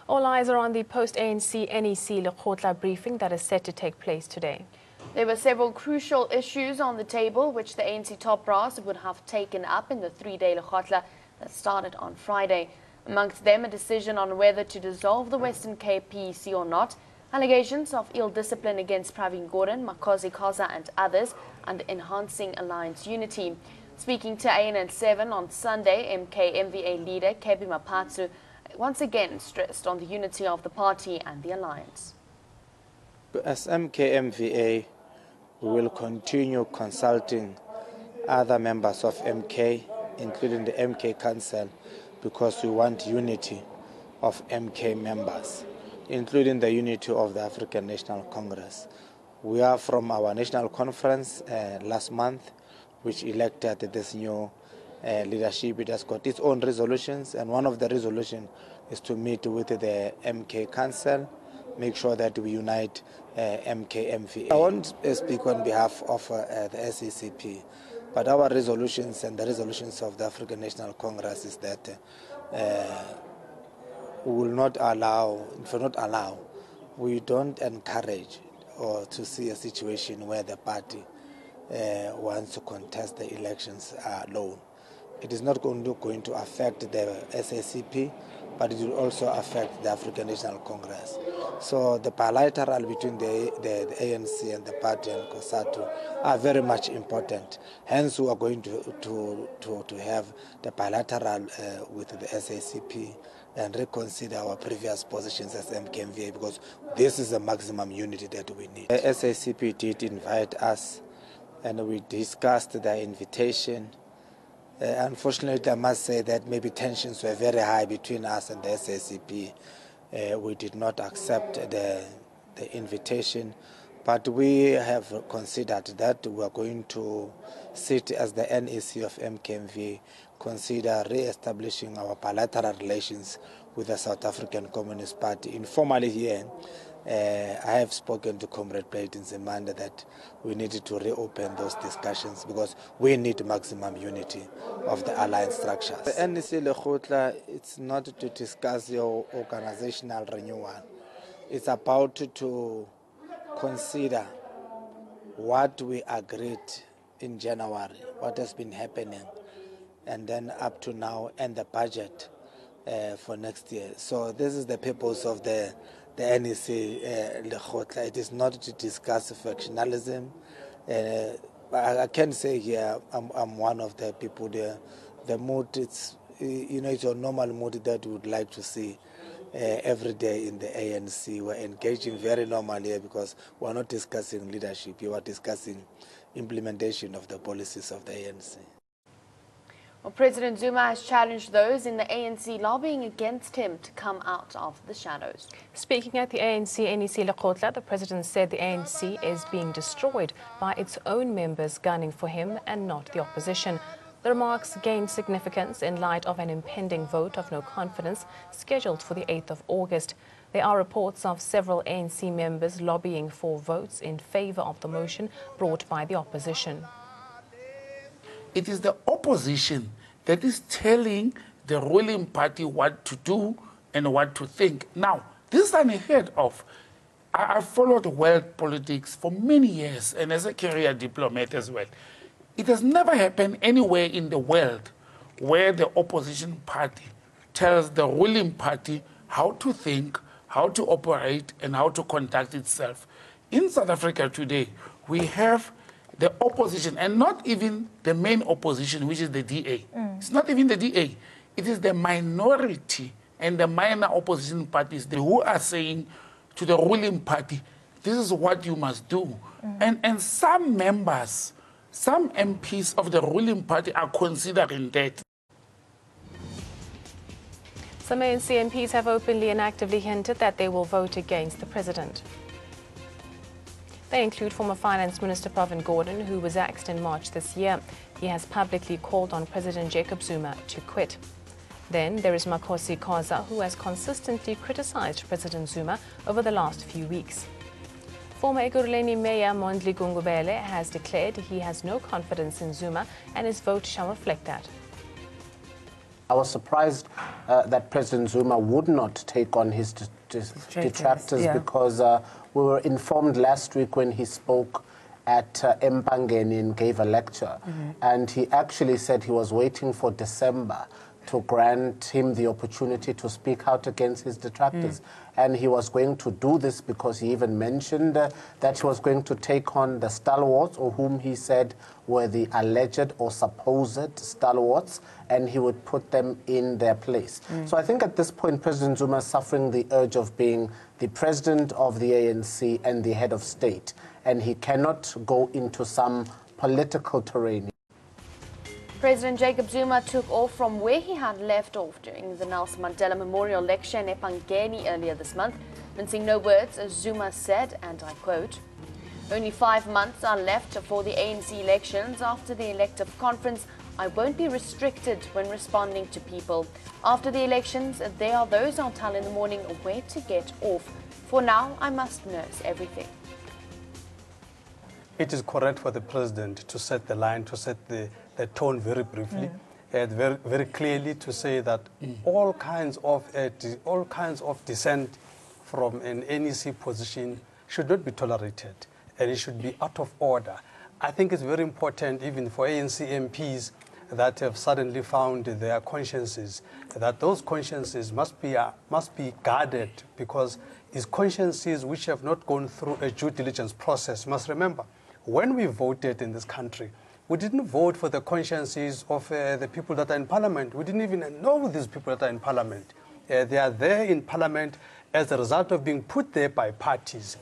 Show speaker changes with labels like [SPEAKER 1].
[SPEAKER 1] All eyes are on the post-ANC NEC Lekgotla briefing that is set to take place today.
[SPEAKER 2] There were several crucial issues on the table which the ANC top brass would have taken up in the three-day Lekgotla that started on Friday. Amongst them, a decision on whether to dissolve the Western Cape PEC or not, allegations of ill discipline against Pravin Gordhan, Makosi Khoza and others, and enhancing alliance unity. Speaking to ANN7 on Sunday, MKMVA leader Kebi Mapatsu once again stressed on the unity of the party and the alliance.
[SPEAKER 3] As MKMVA, we will continue consulting other members of MK, including the MK Council, because we want unity of MK members, including the unity of the African National Congress. We are from our national conference last month, which elected this new leadership. It has got its own resolutions, and one of the resolutions is to meet with the MK Council, make sure that we unite MKMVA. I won't speak on behalf of the SACP, but our resolutions and the resolutions of the African National Congress is that we will not allow, we don't encourage or to see a situation where the party wants to contest the elections alone. It is not going to affect the SACP, but it will also affect the African National Congress. So the bilateral between the ANC and the party and COSATU are very much important. Hence, we are going to have the bilateral with the SACP and reconsider our previous positions as MKMVA, because this is the maximum unity that we need. The SACP did invite us, and we discussed the invitation. Unfortunately, I must say that maybe tensions were very high between us and the SACP. We did not accept the invitation, but we have considered that we are going to sit as the NEC of MKMV, consider re-establishing our bilateral relations with the South African Communist Party. Informally here, I have spoken to Comrade Plate in Zemanda that we needed to reopen those discussions because we need maximum unity of the alliance structures. The NEC Lekgotla, it's not to discuss your organizational renewal. It's about to consider what we agreed in January, what has been happening, and then up to now, and the budget for next year. So this is the purpose of the NEC Lekgotla. It is not to discuss factionalism. I can say here I'm one of the people there. The mood, it's it's a normal mood that we would like to see every day in the ANC. We're engaging very normally here because we're not discussing leadership. We are discussing implementation of the policies of the ANC.
[SPEAKER 2] Well, President Zuma has challenged those in the ANC lobbying against him to come out of the shadows.
[SPEAKER 1] Speaking at the ANC NEC Lekgotla, the president said the ANC is being destroyed by its own members gunning for him and not the opposition. The remarks gained significance in light of an impending vote of no confidence scheduled for the 8th of August. There are reports of several ANC members lobbying for votes in favor of the motion brought by the opposition.
[SPEAKER 4] It is the opposition that is telling the ruling party what to do and what to think. Now, this is unheard of. I followed world politics for many years and as a career diplomat as well. It has never happened anywhere in the world where the opposition party tells the ruling party how to think, how to operate, and how to conduct itself. In South Africa today, we have the opposition, and not even the main opposition, which is the DA. It's not even the DA. It is the minority and the minor opposition parties who are saying to the ruling party, this is what you must do. And some members, some MPs of the ruling party are considering that.
[SPEAKER 1] Some ANC MPs have openly and actively hinted that they will vote against the president. They include former Finance Minister Pravin Gordhan, who was axed in March this year. He has publicly called on President Jacob Zuma to quit. Then there is Makosi Khoza, who has consistently criticized President Zuma over the last few weeks. Former Ekurhuleni Mayor Mondli Gungubele has declared he has no confidence in Zuma and his vote shall reflect that.
[SPEAKER 5] I was surprised that President Zuma would not take on his detractors because we were informed last week when he spoke at Mpangeni and gave a lecture, and he actually said he was waiting for December to grant him the opportunity to speak out against his detractors. And he was going to do this because he even mentioned that he was going to take on the stalwarts, or whom he said were the alleged or supposed stalwarts, and he would put them in their place. So I think at this point, President Zuma is suffering the urge of being the president of the ANC and the head of state, and he cannot go into some political terrain.
[SPEAKER 2] President Jacob Zuma took off from where he had left off during the Nelson Mandela Memorial Lecture in Epangeni earlier this month. Mincing no words, Zuma said, and I quote, "Only 5 months are left for the ANC elections. After the elective conference, I won't be restricted when responding to people. After the elections, there are those I'll tell in the morning where to get off. For now, I must nurse everything."
[SPEAKER 6] It is correct for the president to set the line, to set the tone very briefly, and very clearly to say that all kinds of dissent from an NEC position should not be tolerated, and it should be out of order. I think it's very important, even for ANC MPs that have suddenly found their consciences, that those consciences must be guarded, because it's consciences which have not gone through a due diligence process. You must remember, when we voted in this country, we didn't vote for the consciences of the people that are in parliament. We didn't even know these people that are in parliament. They are there in parliament as a result of being put there by parties.